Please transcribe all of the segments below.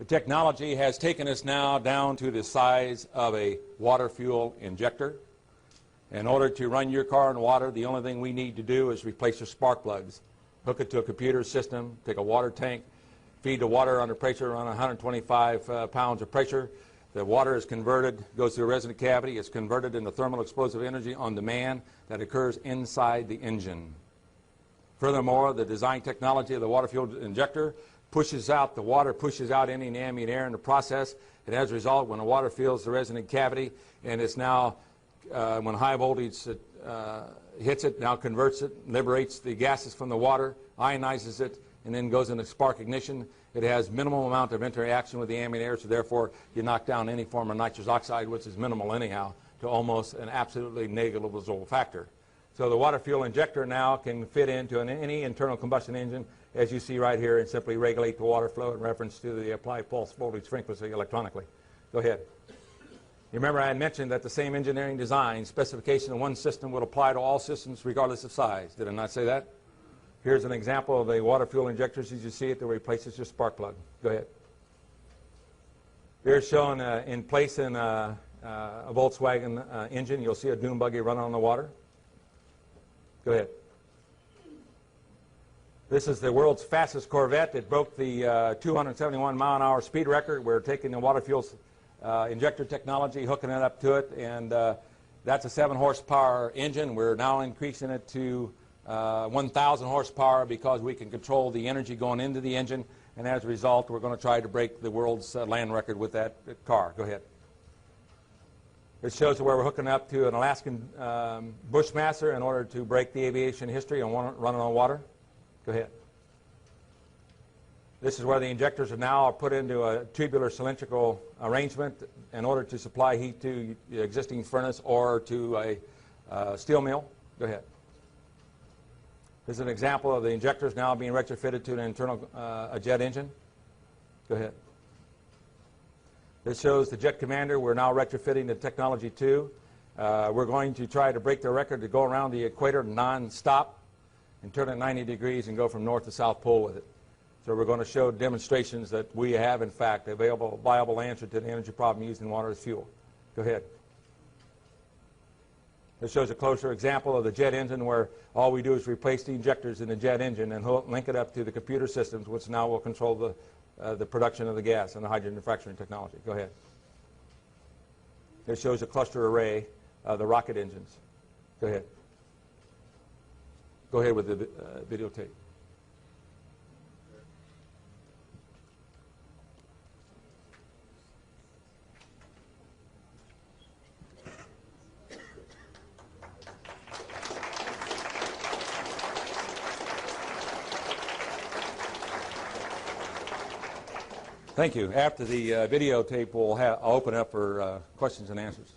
The technology has taken us now down to the size of a water fuel injector. In order to run your car in water, the only thing we need to do is replace your spark plugs, hook it to a computer system, take a water tank, feed the water under pressure around 125 pounds of pressure. The water is converted, goes through a resonant cavity, it's converted into thermal explosive energy on demand that occurs inside the engine. Furthermore, the design technology of the water fuel injector pushes out the water, pushes out any ambient air in the process, and as a result, when the water fills the resonant cavity, and it's now, when high voltage hits it, now converts it, liberates the gases from the water, ionizes it, and then goes into spark ignition. It has minimal amount of interaction with the ambient air, so therefore you knock down any form of nitrous oxide, which is minimal anyhow, to almost an absolutely negligible factor. So the water fuel injector now can fit into any internal combustion engine, as you see right here, and simply regulate the water flow in reference to the applied pulse voltage frequency electronically. Go ahead. You remember I had mentioned that the same engineering design specification of one system would apply to all systems regardless of size. Did I not say that? Here's an example of the water fuel injectors as you see it that replaces your spark plug. Go ahead. Here's shown in place in a Volkswagen engine. You'll see a dune buggy running on the water. Go ahead. This is the world's fastest Corvette. It broke the 271 mile an hour speed record. We're taking the water fuel injector technology, hooking it up to it, and that's a 7 horsepower engine. We're now increasing it to 1,000 horsepower because we can control the energy going into the engine, and as a result, we're going to try to break the world's land record with that car. Go ahead. It shows where we're hooking up to an Alaskan Bushmaster in order to break the aviation history and running on water. Go ahead. This is where the injectors are now put into a tubular cylindrical arrangement in order to supply heat to the existing furnace or to a steel mill. Go ahead. This is an example of the injectors now being retrofitted to an internal a jet engine. Go ahead. This shows the Jet Commander. We're now retrofitting the technology to. We're going to try to break the record to go around the equator non-stop and turn it 90 degrees and go from north to south pole with it. So we're going to show demonstrations that we have, in fact, a viable answer to the energy problem using water as fuel. Go ahead. This shows a closer example of the jet engine where all we do is replace the injectors in the jet engine and link it up to the computer systems, which now will control the production of the gas and the hydrogen fracturing technology. Go ahead. This shows a cluster array of the rocket engines. Go ahead. Go ahead with the videotape. Thank you. After the videotape, I'll open up for questions and answers.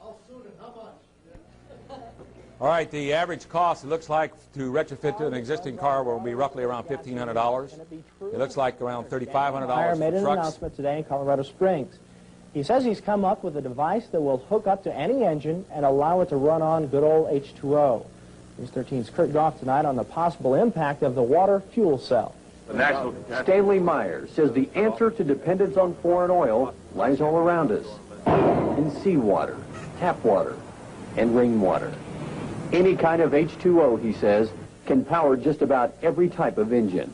How soon and how much? All right, the average cost, it looks like, to retrofit to an existing car will be roughly around $1,500. It looks like around $3,500 made for an trucks. announcement today in Colorado Springs. He says he's come up with a device that will hook up to any engine and allow it to run on good old H2O. News 13's Kurt Goff tonight on the possible impact of the water fuel cell. Stanley Myers says the answer to dependence on foreign oil lies all around us, in seawater, tap water, and rainwater. Any kind of H2O, he says, can power just about every type of engine.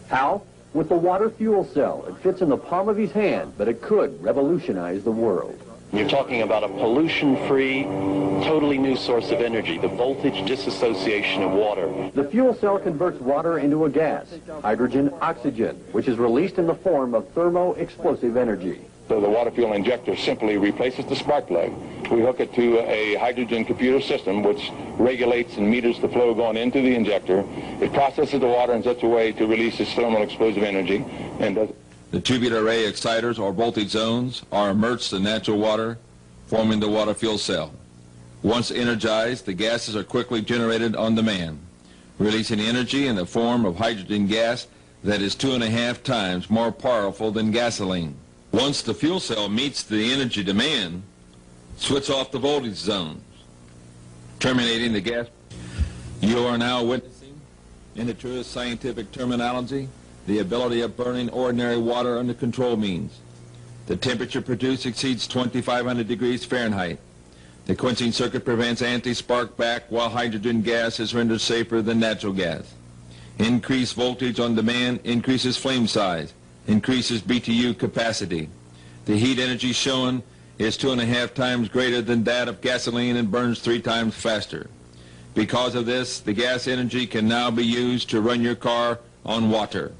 How? With the water fuel cell. It fits in the palm of his hand, but it could revolutionize the world. You're talking about a pollution-free, totally new source of energy, the voltage dissociation of water. The fuel cell converts water into a gas, hydrogen oxygen, which is released in the form of thermo-explosive energy. So the water fuel injector simply replaces the spark plug. We hook it to a hydrogen computer system which regulates and meters the flow going into the injector. It processes the water in such a way to release its thermal explosive energy and does. The tubular array exciters or voltage zones are immersed in natural water, forming the water fuel cell. Once energized, the gases are quickly generated on demand, releasing energy in the form of hydrogen gas that is 2.5 times more powerful than gasoline. Once the fuel cell meets the energy demand, switch off the voltage zones, terminating the gas. You are now witnessing, in the truest scientific terminology, the ability of burning ordinary water under control means. The temperature produced exceeds 2,500 degrees Fahrenheit. The quenching circuit prevents anti-spark back, while hydrogen gas is rendered safer than natural gas. Increased voltage on demand increases flame size, increases BTU capacity. The heat energy shown is 2.5 times greater than that of gasoline and burns 3 times faster. Because of this, the gas energy can now be used to run your car on water.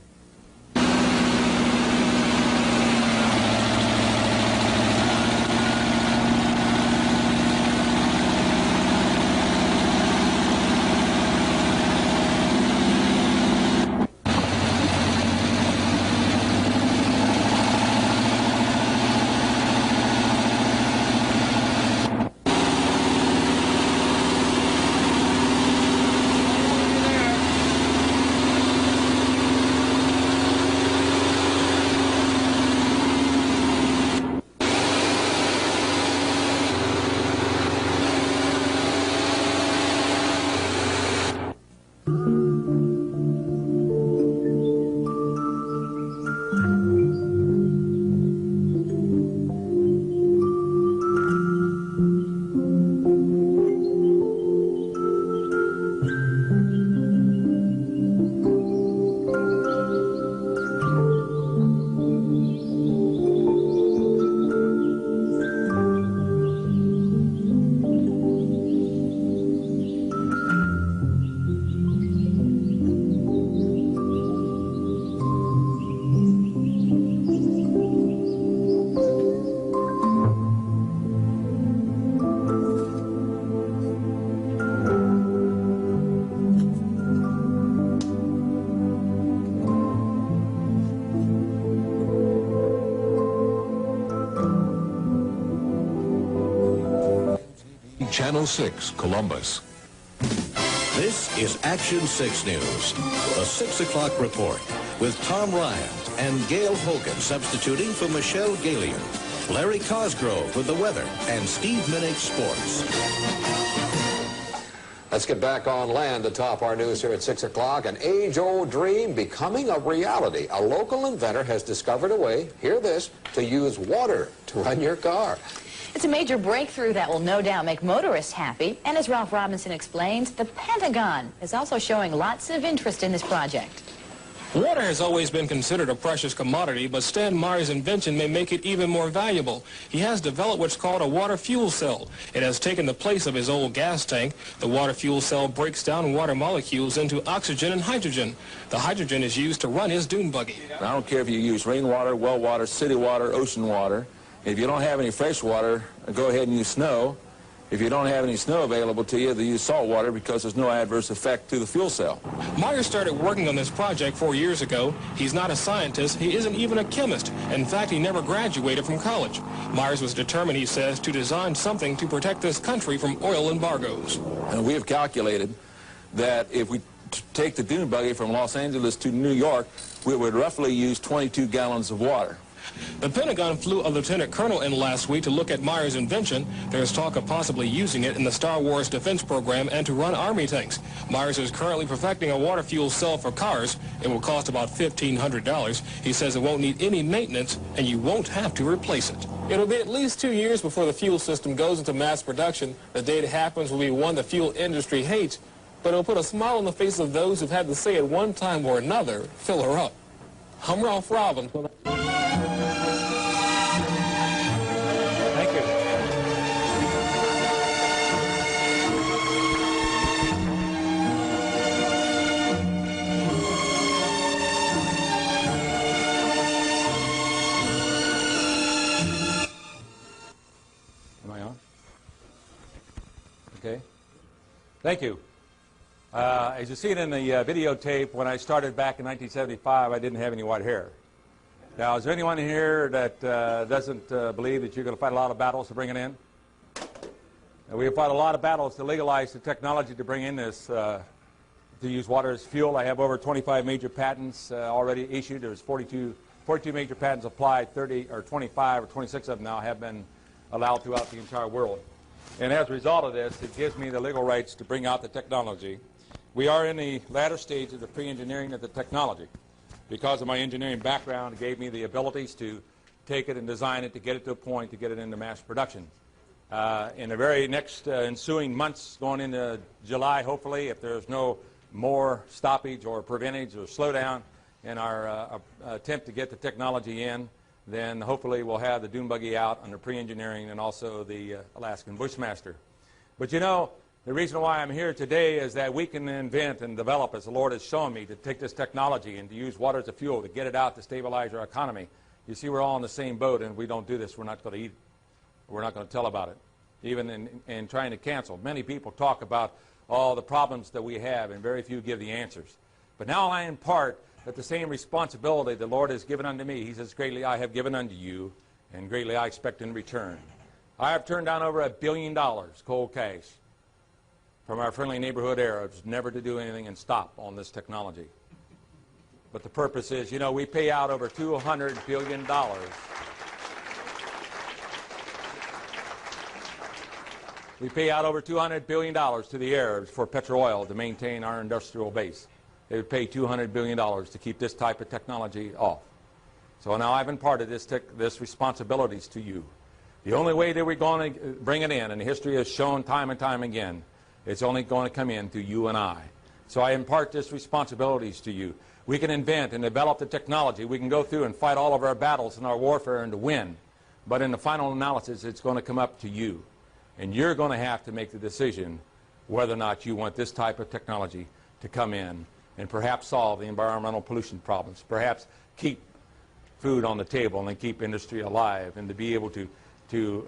Channel 6, Columbus. This is Action 6 News, the 6 o'clock report, with Tom Ryan and Gail Hogan substituting for Michelle Galian, Larry Cosgrove with the weather, and Steve Minnick sports. Let's get back on land to top our news here at 6 o'clock. An age-old dream becoming a reality. A local inventor has discovered a way, hear this, to use water to run your car. It's a major breakthrough that will no doubt make motorists happy. And as Ralph Robinson explains, the Pentagon is also showing lots of interest in this project. Water has always been considered a precious commodity, but Stan Meyer's invention may make it even more valuable. He has developed what's called a water fuel cell. It has taken the place of his old gas tank. The water fuel cell breaks down water molecules into oxygen and hydrogen. The hydrogen is used to run his dune buggy. I don't care if you use rainwater, well water, city water, ocean water. If you don't have any fresh water, go ahead and use snow. If you don't have any snow available to you, then use salt water because there's no adverse effect to the fuel cell. Meyer started working on this project 4 years ago. He's not a scientist. He isn't even a chemist. In fact, he never graduated from college. Myers was determined, he says, to design something to protect this country from oil embargoes. And we have calculated that if we take the dune buggy from Los Angeles to New York, we would roughly use 22 gallons of water. The Pentagon flew a lieutenant colonel in last week to look at Meyer's invention. There is talk of possibly using it in the Star Wars defense program and to run Army tanks. Myers is currently perfecting a water fuel cell for cars. It will cost about $1,500. He says it won't need any maintenance, and you won't have to replace it. It'll be at least 2 years before the fuel system goes into mass production. The day it happens will be one the fuel industry hates, but it'll put a smile on the face of those who've had to say at one time or another, fill her up. I'm Ralph Robinson. Thank you. Am I on? Okay. Thank you. As you see it in the videotape, when I started back in 1975, I didn't have any white hair. Now, is there anyone here that doesn't believe that you're going to fight a lot of battles to bring it in? And we have fought a lot of battles to legalize the technology to bring in this, to use water as fuel. I have over 25 major patents already issued. There's 42 major patents applied. 30 or 25 or 26 of them now have been allowed throughout the entire world. And as a result of this, it gives me the legal rights to bring out the technology. We are in the latter stage of the pre-engineering of the technology. because of my engineering background, it gave me the abilities to take it and design it to get it to a point to get it into mass production. In the very next ensuing months, going into July, hopefully, if there's no more stoppage or preventage or slowdown in our attempt to get the technology in, then hopefully we'll have the dune buggy out under pre-engineering and also the Alaskan Bushmaster. But you know, the reason why I'm here today is that we can invent and develop, as the Lord has shown me, to take this technology and to use water as a fuel, to get it out to stabilize our economy. You see, we're all in the same boat, and if we don't do this, we're not going to eat it. We're not going to tell about it, even in trying to cancel. Many people talk about all the problems that we have, and very few give the answers. But now I impart that the same responsibility the Lord has given unto me. He says, greatly I have given unto you, and greatly I expect in return. I have turned down over $1 billion cold cash from our friendly neighborhood Arabs, never to do anything and stop on this technology. But the purpose is, you know, we pay out over $200 billion. We pay out over $200 billion to the Arabs for petrol oil to maintain our industrial base. They would pay $200 billion to keep this type of technology off. So now I've imparted this responsibilities to you. The only way that we're going to bring it in, and history has shown time and time again, it's only going to come in through you and I. So I impart this responsibilities to you. We can invent and develop the technology. We can go through and fight all of our battles in our warfare and to win. But in the final analysis, it's going to come up to you. And you're going to have to make the decision whether or not you want this type of technology to come in and perhaps solve the environmental pollution problems, perhaps keep food on the table and keep industry alive, and to be able to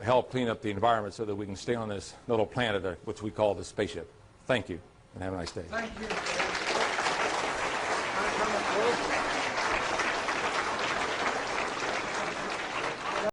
help clean up the environment so that we can stay on this little planet which we call the spaceship. Thank you, and have a nice day. Thank you.